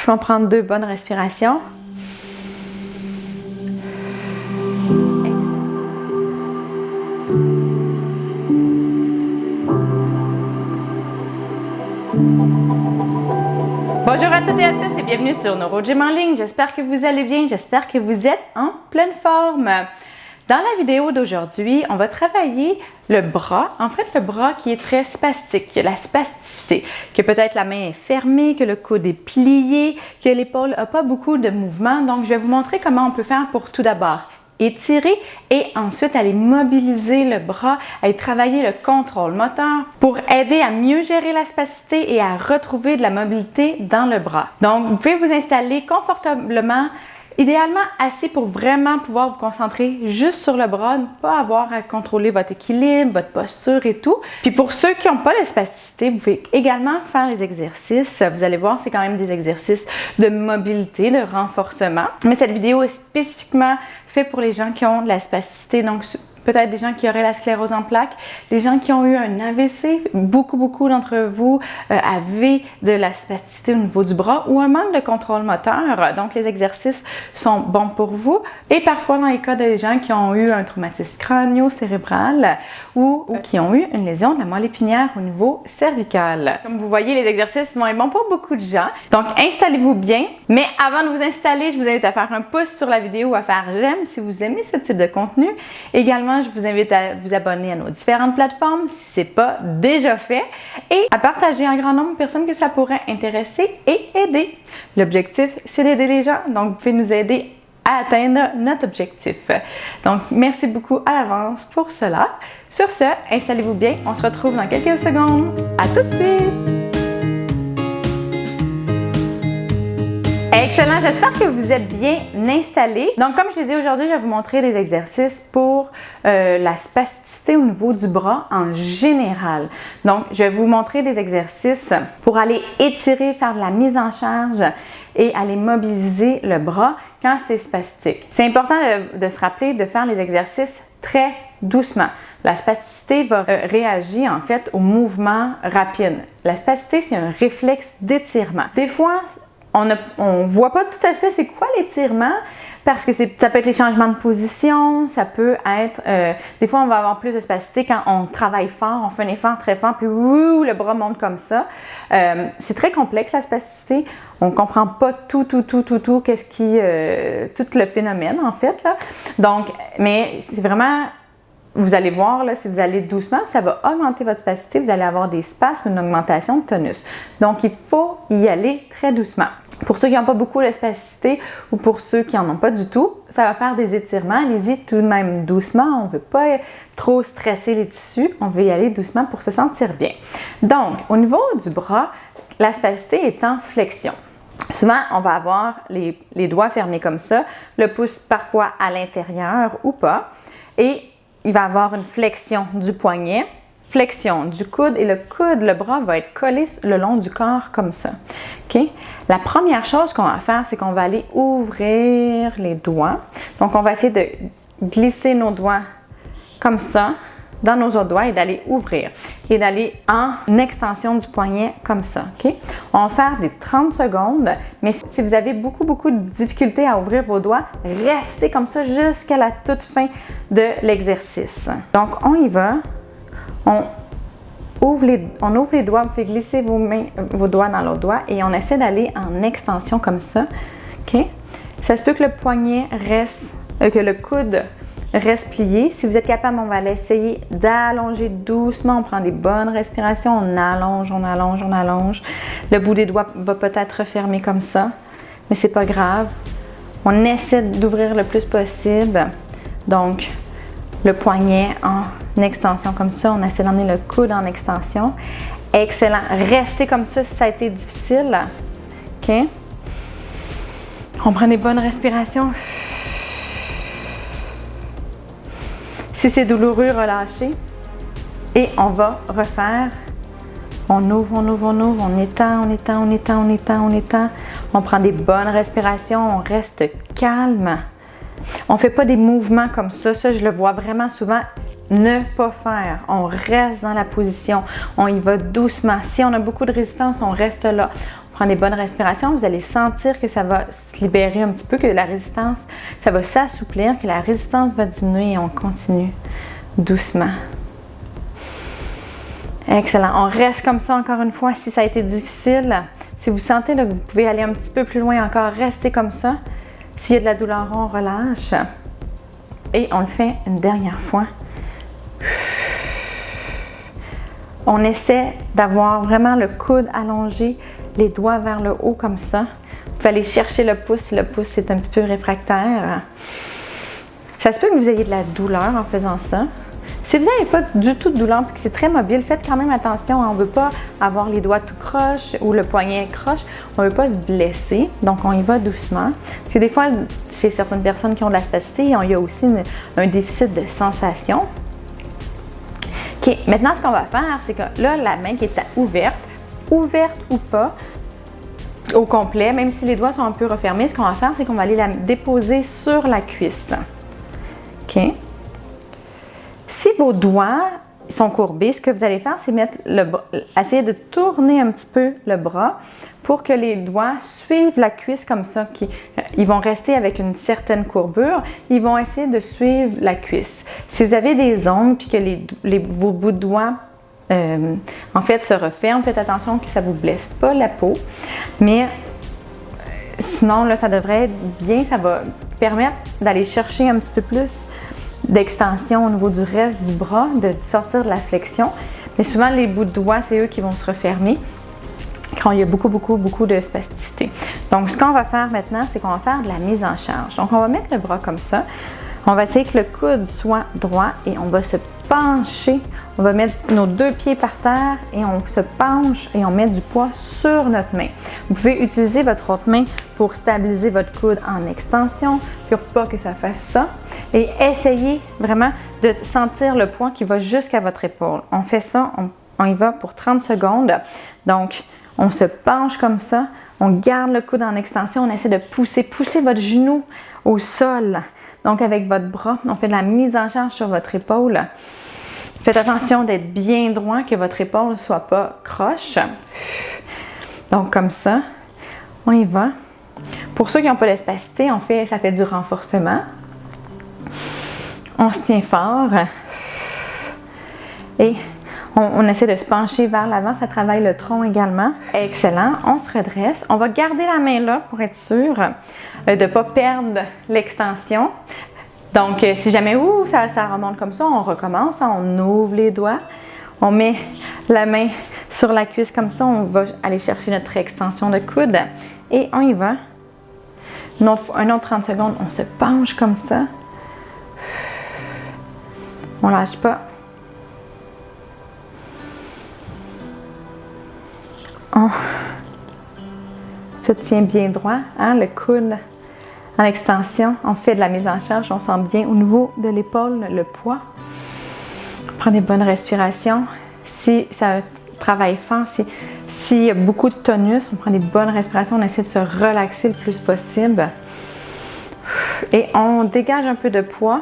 On prend 2 bonnes respirations. Bonjour à toutes et à tous et bienvenue sur NeuroGym en ligne. J'espère que vous allez bien, j'espère que vous êtes en pleine forme. Dans la vidéo d'aujourd'hui, on va travailler le bras, en fait le bras qui est très spastique, la spasticité, que peut-être la main est fermée, que le coude est plié, que l'épaule n'a pas beaucoup de mouvement. Donc je vais vous montrer comment on peut faire pour tout d'abord étirer et ensuite aller mobiliser le bras, aller travailler le contrôle moteur pour aider à mieux gérer la spasticité et à retrouver de la mobilité dans le bras. Donc, vous pouvez vous installer confortablement, idéalement assis pour vraiment pouvoir vous concentrer juste sur le bras, ne pas avoir à contrôler votre équilibre, votre posture et tout. Puis pour ceux qui n'ont pas la spasticité, vous pouvez également faire les exercices. Vous allez voir, c'est quand même des exercices de mobilité, de renforcement. Mais cette vidéo est spécifiquement faite pour les gens qui ont de la spasticité, donc peut-être des gens qui auraient la sclérose en plaques, les gens qui ont eu un AVC, beaucoup d'entre vous avaient de la spasticité au niveau du bras ou un manque de contrôle moteur. Donc, les exercices sont bons pour vous. Et parfois, dans les cas des gens qui ont eu un traumatisme crânio-cérébral ou qui ont eu une lésion de la moelle épinière au niveau cervical. Comme vous voyez, les exercices vont être bons pour beaucoup de gens. Donc, installez-vous bien. Mais avant de vous installer, je vous invite à faire un pouce sur la vidéo ou à faire j'aime si vous aimez ce type de contenu. Également, je vous invite à vous abonner à nos différentes plateformes si ce n'est pas déjà fait et à partager un grand nombre de personnes que ça pourrait intéresser et aider. L'objectif, c'est d'aider les gens, donc vous pouvez nous aider à atteindre notre objectif. Donc, merci beaucoup à l'avance pour cela. Sur ce, installez-vous bien, on se retrouve dans quelques secondes. À tout de suite! Excellent, j'espère que vous êtes bien installés. Donc, comme je l'ai dit aujourd'hui, je vais vous montrer des exercices pour la spasticité au niveau du bras en général. Donc, je vais vous montrer des exercices pour aller étirer, faire de la mise en charge et aller mobiliser le bras quand c'est spastique. C'est important de se rappeler de faire les exercices très doucement. La spasticité va réagir en fait au mouvement rapide. La spasticité, c'est un réflexe d'étirement. Des fois, on ne voit pas tout à fait c'est quoi l'étirement parce que ça peut être les changements de position, ça peut être... des fois, on va avoir plus de spasticité quand on travaille fort, on fait un effort très fort, puis le bras monte comme ça. C'est très complexe la spasticité. On ne comprend pas tout, qu'est-ce qui... tout le phénomène en fait, là. Donc, mais c'est vraiment... Vous allez voir, là, si vous allez doucement, ça va augmenter votre spasticité, vous allez avoir des spasmes, une augmentation de tonus. Donc, il faut y aller très doucement. Pour ceux qui n'ont pas beaucoup de spasticité ou pour ceux qui n'en ont pas du tout, ça va faire des étirements. Allez-y tout de même doucement. On ne veut pas trop stresser les tissus. On veut y aller doucement pour se sentir bien. Donc, au niveau du bras, la spasticité est en flexion. Souvent, on va avoir les doigts fermés comme ça, le pouce parfois à l'intérieur ou pas. Et il va avoir une flexion du poignet, flexion du coude et le bras va être collé le long du corps comme ça. OK? La première chose qu'on va faire, c'est qu'on va aller ouvrir les doigts. Donc, on va essayer de glisser nos doigts comme ça dans nos autres doigts et d'aller ouvrir et d'aller en extension du poignet comme ça. OK? On va faire des 30 secondes, mais si vous avez beaucoup de difficultés à ouvrir vos doigts, restez comme ça jusqu'à la toute fin de l'exercice. Donc, on y va. On ouvre les doigts, vous faites glisser vos doigts dans l'autre doigt et on essaie d'aller en extension comme ça. OK? Ça se peut que le poignet reste, que le coude reste plié. Si vous êtes capable, on va essayer d'allonger doucement. On prend des bonnes respirations. On allonge. Le bout des doigts va peut-être refermer comme ça, mais c'est pas grave. On essaie d'ouvrir le plus possible. Donc, le poignet en extension comme ça. On essaie d'emmener le coude en extension. Excellent. Restez comme ça si ça a été difficile. OK? On prend des bonnes respirations. Si c'est douloureux, relâchez. Et on va refaire. On ouvre, on étend. On prend des bonnes respirations, on reste calme. On ne fait pas des mouvements comme ça. Ça, je le vois vraiment souvent. Ne pas faire. On reste dans la position. On y va doucement. Si on a beaucoup de résistance, on reste là. Prenez des bonnes respirations. Vous allez sentir que ça va se libérer un petit peu, que la résistance, ça va s'assouplir, que la résistance va diminuer et on continue doucement. Excellent. On reste comme ça encore une fois. Si ça a été difficile, si vous sentez là, que vous pouvez aller un petit peu plus loin encore, restez comme ça. S'il y a de la douleur, on relâche. Et on le fait une dernière fois. On essaie d'avoir vraiment le coude allongé, les doigts vers le haut comme ça. Vous pouvez aller chercher le pouce si le pouce est un petit peu réfractaire. Ça se peut que vous ayez de la douleur en faisant ça. Si vous n'avez pas du tout de douleur et que c'est très mobile, faites quand même attention. On ne veut pas avoir les doigts tout croche ou le poignet croche. On ne veut pas se blesser. Donc, on y va doucement. Parce que des fois, chez certaines personnes qui ont de la spasticité, il y a aussi un déficit de sensation. OK. Maintenant, ce qu'on va faire, c'est que là, la main qui est ouverte ou pas, au complet, même si les doigts sont un peu refermés, ce qu'on va faire, c'est qu'on va aller la déposer sur la cuisse. OK. Si vos doigts sont courbés, ce que vous allez faire, c'est essayer de tourner un petit peu le bras pour que les doigts suivent la cuisse comme ça. Ils vont rester avec une certaine courbure. Ils vont essayer de suivre la cuisse. Si vous avez des ongles et que vos bouts de doigts en fait se referment, faites attention que ça ne vous blesse pas la peau. Mais sinon, là, ça devrait être bien. Ça va permettre d'aller chercher un petit peu plus d'extension au niveau du reste du bras, de sortir de la flexion. Mais souvent, les bouts de doigts, c'est eux qui vont se refermer quand il y a beaucoup de spasticité. Donc, ce qu'on va faire maintenant, c'est qu'on va faire de la mise en charge. Donc, on va mettre le bras comme ça. On va essayer que le coude soit droit et on va se pencher. On va mettre nos deux pieds par terre et on se penche et on met du poids sur notre main. Vous pouvez utiliser votre autre main pour stabiliser votre coude en extension, pour pas que ça fasse ça. Et essayez vraiment de sentir le poids qui va jusqu'à votre épaule. On fait ça, on y va pour 30 secondes. Donc, on se penche comme ça, on garde le coude en extension, on essaie de pousser votre genou au sol. Donc, avec votre bras, on fait de la mise en charge sur votre épaule. Faites attention d'être bien droit, que votre épaule ne soit pas croche. Donc, comme ça, on y va. Pour ceux qui n'ont pas de spasticité, ça fait du renforcement. On se tient fort. Et on essaie de se pencher vers l'avant. Ça travaille le tronc également. Excellent. On se redresse. On va garder la main là pour être sûr de ne pas perdre l'extension. Donc, si jamais ça remonte comme ça, on recommence. On ouvre les doigts. On met la main sur la cuisse comme ça. On va aller chercher notre extension de coude. Et on y va. Un autre 30 secondes. On se penche comme ça. On ne lâche pas. On se tient bien droit, hein, le coude en extension. On fait de la mise en charge, on sent bien au niveau de l'épaule le poids. On prend des bonnes respirations. Si ça travaille fort, s'il y a beaucoup de tonus, on prend des bonnes respirations, on essaie de se relaxer le plus possible. Et on dégage un peu de poids.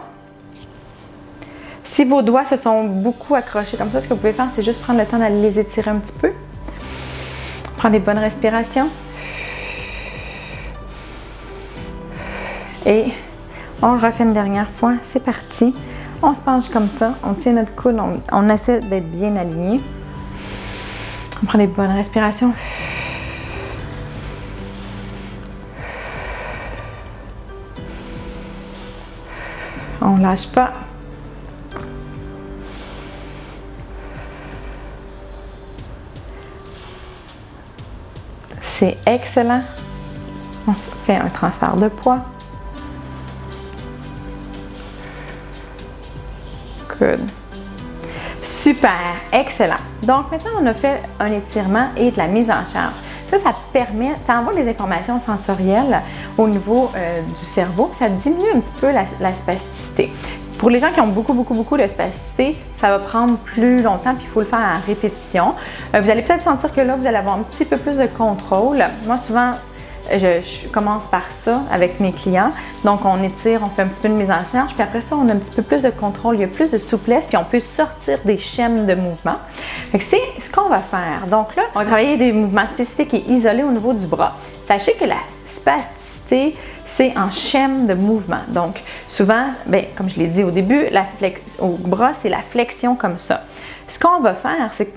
Si vos doigts se sont beaucoup accrochés comme ça, ce que vous pouvez faire, c'est juste prendre le temps d'aller les étirer un petit peu. Prendre des bonnes respirations. Et on le refait une dernière fois. C'est parti. On se penche comme ça. On tient notre coude. On essaie d'être bien aligné. On prend des bonnes respirations. On ne lâche pas. C'est excellent. On fait un transfert de poids. Good. Super, excellent. Donc maintenant, on a fait un étirement et de la mise en charge. Ça envoie des informations sensorielles au niveau du cerveau. Ça diminue un petit peu la spasticité. Pour les gens qui ont beaucoup de spasticité, ça va prendre plus longtemps puis il faut le faire à répétition. Vous allez peut-être sentir que là, vous allez avoir un petit peu plus de contrôle. Moi, souvent, je commence par ça avec mes clients. Donc, on étire, on fait un petit peu de mise en charge, puis après ça, on a un petit peu plus de contrôle, il y a plus de souplesse, puis on peut sortir des schèmes de mouvement. C'est ce qu'on va faire. Donc là, on va travailler des mouvements spécifiques et isolés au niveau du bras. Sachez que la spasticité, c'est en schème de mouvement. Donc, souvent, comme je l'ai dit au début, au bras, c'est la flexion comme ça. Ce qu'on va faire, c'est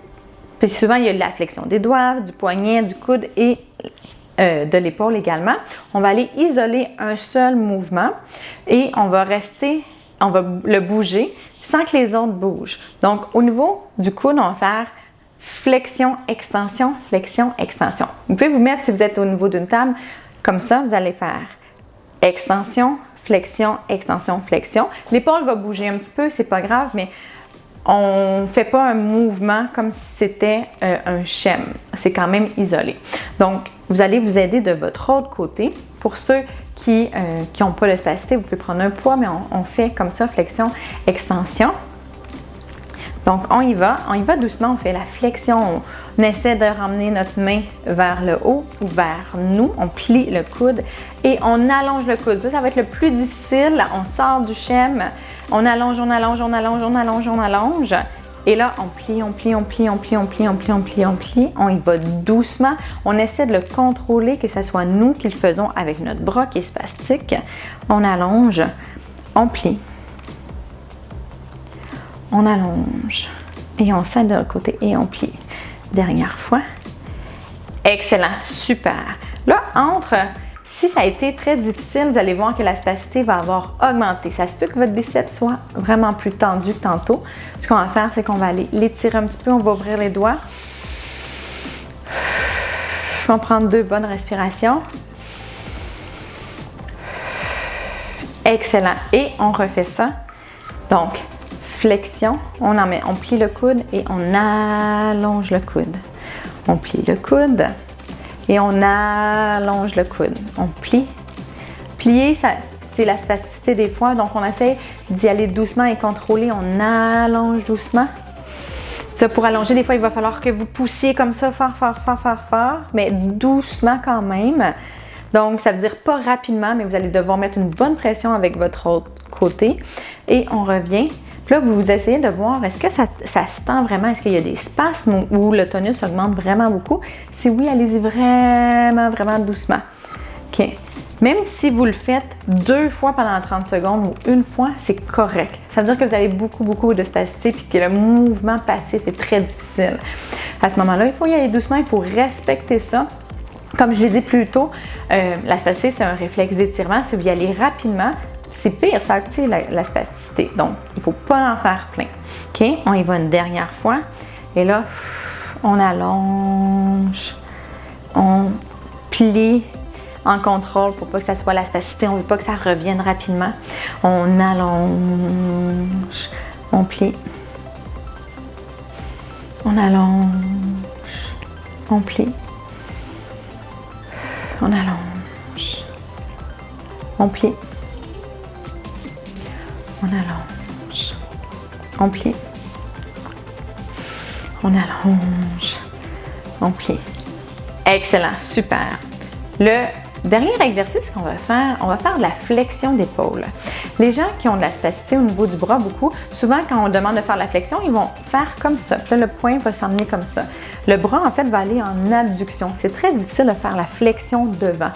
puis souvent, il y a la flexion des doigts, du poignet, du coude et de l'épaule également. On va aller isoler un seul mouvement et on va le bouger sans que les autres bougent. Donc, au niveau du coude, on va faire flexion, extension, flexion, extension. Vous pouvez vous mettre, si vous êtes au niveau d'une table, comme ça, vous allez faire extension, flexion, extension, flexion. L'épaule va bouger un petit peu, c'est pas grave, mais on ne fait pas un mouvement comme si c'était un schème. C'est quand même isolé. Donc, vous allez vous aider de votre autre côté. Pour ceux qui n'ont pas de spasticité, vous pouvez prendre un poids, mais on fait comme ça, flexion, extension. Donc, on y va doucement, on fait la flexion. On essaie de ramener notre main vers le haut ou vers nous. On plie le coude et on allonge le coude. Ça va être le plus difficile. On sort du schème. On allonge, on allonge, on allonge, on allonge, on allonge. Et là, on plie, on plie, on plie, on plie, on plie, on plie, on plie, on plie. On y va doucement. On essaie de le contrôler, que ce soit nous qui le faisons avec notre bras qui est spastique. On allonge, on plie. On allonge. Et on serre de l'autre côté et on plie. Dernière fois. Excellent, super. Là, si ça a été très difficile, vous allez voir que la spasticité va avoir augmenté. Ça se peut que votre biceps soit vraiment plus tendu que tantôt. Ce qu'on va faire, c'est qu'on va aller l'étirer un petit peu. On va ouvrir les doigts. On va prendre 2 bonnes respirations. Excellent. Et on refait ça. Donc, flexion. On plie le coude et on allonge le coude. On plie le coude. Et on allonge le coude. On plie. Plier, c'est la spasticité des fois. Donc, on essaie d'y aller doucement et contrôler. On allonge doucement. Ça, pour allonger, des fois, il va falloir que vous poussiez comme ça, fort, fort, fort, fort, fort, mais doucement quand même. Donc, ça veut dire pas rapidement, mais vous allez devoir mettre une bonne pression avec votre autre côté. Et on revient. Puis là, vous essayez de voir, est-ce que ça se tend vraiment? Est-ce qu'il y a des spasmes où le tonus augmente vraiment beaucoup? Si oui, allez-y vraiment, vraiment doucement. OK. Même si vous le faites 2 fois pendant 30 secondes ou 1 fois, c'est correct. Ça veut dire que vous avez beaucoup, beaucoup de spasticité puis que le mouvement passif est très difficile. À ce moment-là, il faut y aller doucement, il faut respecter ça. Comme je l'ai dit plus tôt, la spasticité, c'est un réflexe d'étirement. Si vous y allez rapidement, c'est pire, ça active la spasticité. Donc, il ne faut pas en faire plein. OK? On y va une dernière fois. Et là, on allonge. On plie en contrôle pour pas que ça soit la spasticité. On ne veut pas que ça revienne rapidement. On allonge. On plie. On allonge. On plie. On allonge. On plie. On allonge, on plie, on allonge, on plie. Excellent, super. Le dernier exercice qu'on va faire de la flexion d'épaule. Les gens qui ont de la spasticité au niveau du bras, souvent quand on demande de faire la flexion, ils vont faire comme ça. Puis là, le poing va s'emmener comme ça. Le bras, en fait, va aller en abduction. C'est très difficile de faire la flexion devant.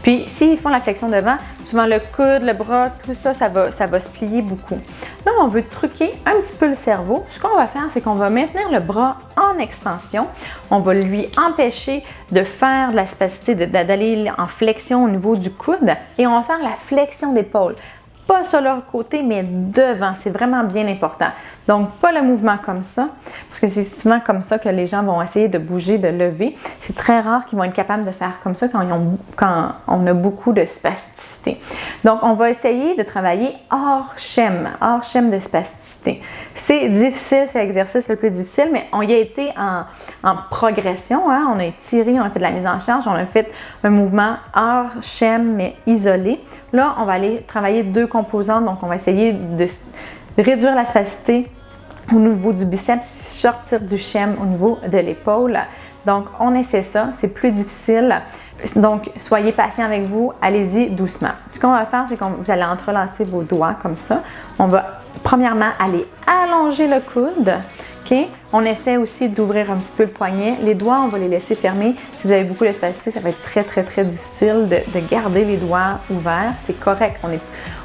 Puis, s'ils font la flexion devant, souvent le coude, le bras, tout ça, ça va se plier beaucoup. Là, on veut truquer un petit peu le cerveau. Ce qu'on va faire, c'est qu'on va maintenir le bras en extension. On va lui empêcher de faire de la spasticité, d'aller en flexion au niveau du coude. Et on va faire la flexion d'épaule. Pas sur leur côté, mais devant. C'est vraiment bien important. Donc, pas le mouvement comme ça, parce que c'est souvent comme ça que les gens vont essayer de bouger, de lever. C'est très rare qu'ils vont être capables de faire comme ça quand on a beaucoup de spasticité. Donc, on va essayer de travailler hors schème de spasticité. C'est difficile, c'est l'exercice le plus difficile, mais on y a été en progression. Hein? On a étiré, on a fait de la mise en charge, on a fait un mouvement hors schème, mais isolé. Là, on va aller travailler 2 composantes. Donc, on va essayer de réduire la spasticité au niveau du biceps, sortir du schème au niveau de l'épaule. Donc, on essaie ça. C'est plus difficile. Donc, soyez patient avec vous, allez-y doucement. Ce qu'on va faire, c'est que vous allez entrelacer vos doigts comme ça. On va premièrement aller allonger le coude. OK? On essaie aussi d'ouvrir un petit peu le poignet. Les doigts, on va les laisser fermer. Si vous avez beaucoup de spasticité, ça va être très, très, très difficile de garder les doigts ouverts. C'est correct.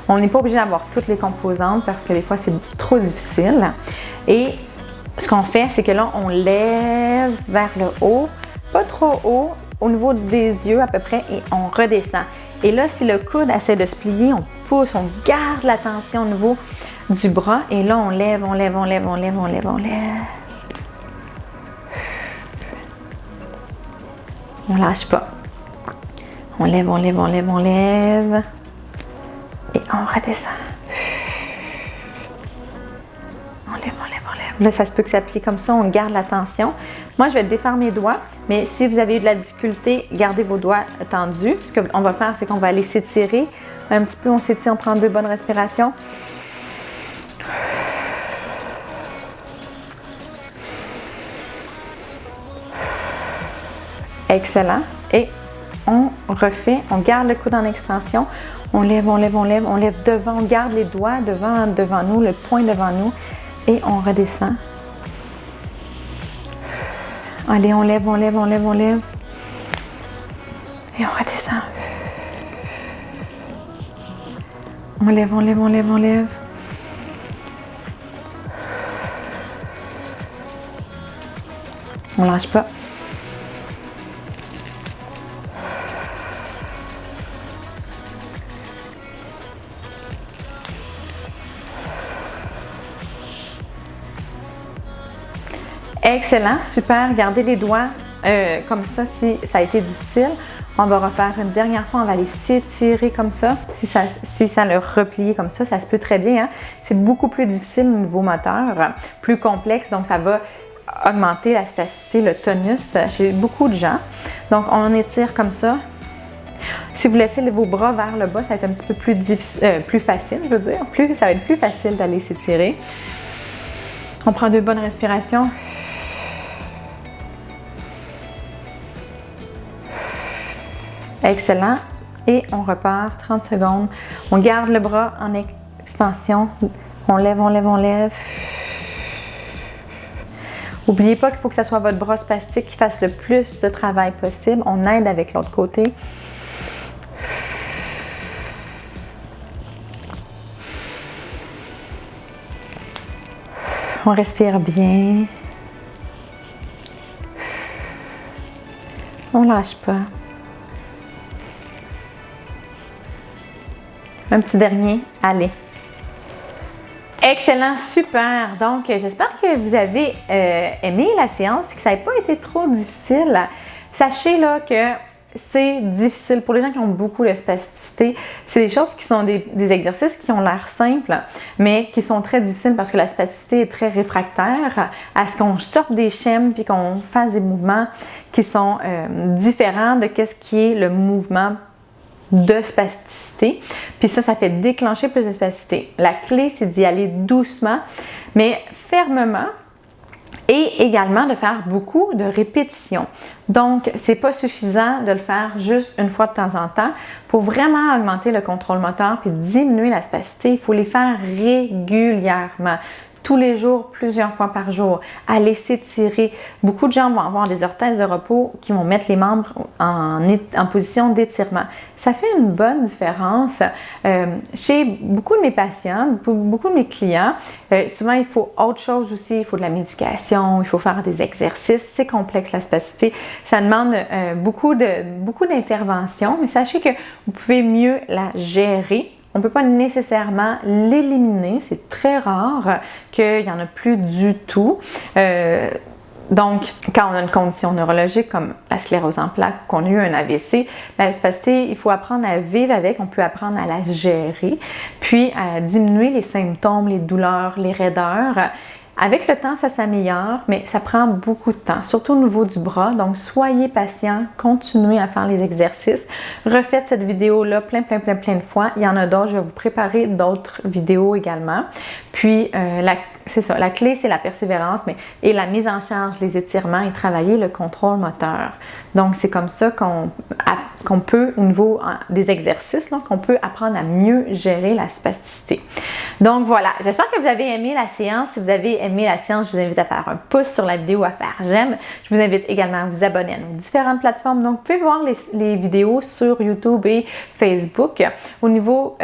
On n'est pas obligé d'avoir toutes les composantes parce que des fois, c'est trop difficile. Et ce qu'on fait, c'est que là, on lève vers le haut, pas trop haut, au niveau des yeux à peu près, et on redescend. Et là, si le coude essaie de se plier, on pousse, on garde la tension au niveau du bras, et là, on lève, on lève, on lève, on lève, on lève, on lève. On lâche pas. On lève, on lève, on lève, on lève. Et on redescend. On lève, on lève, on lève. Là, ça se peut que ça plie comme ça, on garde la tension. Moi, je vais défaire mes doigts, mais si vous avez eu de la difficulté, gardez vos doigts tendus. Ce qu'on va faire, c'est qu'on va aller s'étirer un petit peu. On s'étire, on prend 2 bonnes respirations. Excellent. Et on refait, on garde le coude en extension. On lève, on lève, on lève, on lève devant, on garde les doigts devant nous, le poing devant nous. Et on redescend. Allez, on lève, on lève, on lève, on lève. Et on redescend. On lève, on lève, on lève, on lève. On lâche pas. Excellent, super. Gardez les doigts comme ça si ça a été difficile. On va refaire une dernière fois, on va aller s'étirer comme ça. Si ça le replier comme ça se peut très bien. Hein? C'est beaucoup plus difficile au niveau moteur, plus complexe, donc ça va augmenter la spasticité, le tonus chez beaucoup de gens. Donc, on étire comme ça. Si vous laissez vos bras vers le bas, ça va être un petit peu plus facile, je veux dire. Ça va être plus facile d'aller s'étirer. On prend 2 bonnes respirations. Excellent. Et on repart 30 secondes. On garde le bras en extension. On lève, on lève, on lève. N'oubliez pas qu'il faut que ce soit votre bras spastique qui fasse le plus de travail possible. On aide avec l'autre côté. On respire bien. On lâche pas. Un petit dernier, allez. Excellent, super. Donc, j'espère que vous avez aimé la séance et que ça n'a pas été trop difficile. Sachez là que c'est difficile pour les gens qui ont beaucoup de spasticité. C'est des choses qui sont des exercices qui ont l'air simples, mais qui sont très difficiles parce que la spasticité est très réfractaire à ce qu'on sorte des schèmes puis qu'on fasse des mouvements qui sont différents de ce qui est le mouvement de spasticité. Puis ça fait déclencher plus de spasticité. La clé, c'est d'y aller doucement, mais fermement, et également de faire beaucoup de répétitions. Donc, c'est pas suffisant de le faire juste une fois de temps en temps. Pour vraiment augmenter le contrôle moteur puis diminuer la spasticité, il faut les faire régulièrement. Tous les jours, plusieurs fois par jour, aller s'étirer. Beaucoup de gens vont avoir des orthèses de repos qui vont mettre les membres en position d'étirement. Ça fait une bonne différence. Chez beaucoup de mes patients, beaucoup de mes clients, souvent il faut autre chose aussi. Il faut de la médication, il faut faire des exercices. C'est complexe la spasticité. Ça demande beaucoup d'interventions, mais sachez que vous pouvez mieux la gérer. On ne peut pas nécessairement l'éliminer, c'est très rare qu'il n'y en a plus du tout. Donc, quand on a une condition neurologique comme la sclérose en plaques, qu'on a eu un AVC, la spasticité, il faut apprendre à vivre avec, on peut apprendre à la gérer, puis à diminuer les symptômes, les douleurs, les raideurs. Avec le temps, ça s'améliore, mais ça prend beaucoup de temps, surtout au niveau du bras. Donc, soyez patient, continuez à faire les exercices. Refaites cette vidéo-là plein de fois. Il y en a d'autres, je vais vous préparer d'autres vidéos également. Puis, c'est ça. La clé, c'est la persévérance et la mise en charge, les étirements et travailler le contrôle moteur. Donc, c'est comme ça qu'on peut, au niveau des exercices, qu'on peut apprendre à mieux gérer la spasticité. Donc, voilà. J'espère que vous avez aimé la séance. Si vous avez aimé la séance, je vous invite à faire un pouce sur la vidéo, à faire j'aime. Je vous invite également à vous abonner à nos différentes plateformes. Donc, vous pouvez voir les vidéos sur YouTube et Facebook. Et vous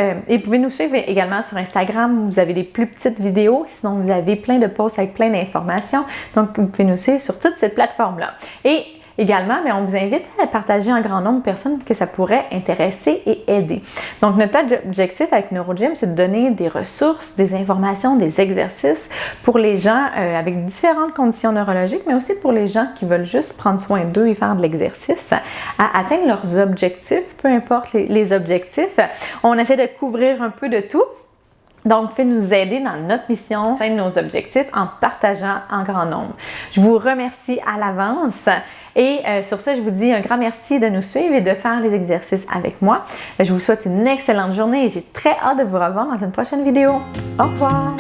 pouvez nous suivre également sur Instagram. Vous avez des plus petites vidéos. Sinon, vous avez plein de posts avec plein d'informations. Donc, vous pouvez nous suivre sur toutes ces plateformes-là. Et également, on vous invite à partager un grand nombre de personnes que ça pourrait intéresser et aider. Donc, notre objectif avec NeuroGym, c'est de donner des ressources, des informations, des exercices pour les gens avec différentes conditions neurologiques, mais aussi pour les gens qui veulent juste prendre soin d'eux et faire de l'exercice, à atteindre leurs objectifs, peu importe les objectifs. On essaie de couvrir un peu de tout. Donc, vous pouvez nous aider dans notre mission, atteindre nos objectifs en partageant en grand nombre. Je vous remercie à l'avance et sur ce, je vous dis un grand merci de nous suivre et de faire les exercices avec moi. Je vous souhaite une excellente journée et j'ai très hâte de vous revoir dans une prochaine vidéo. Au revoir!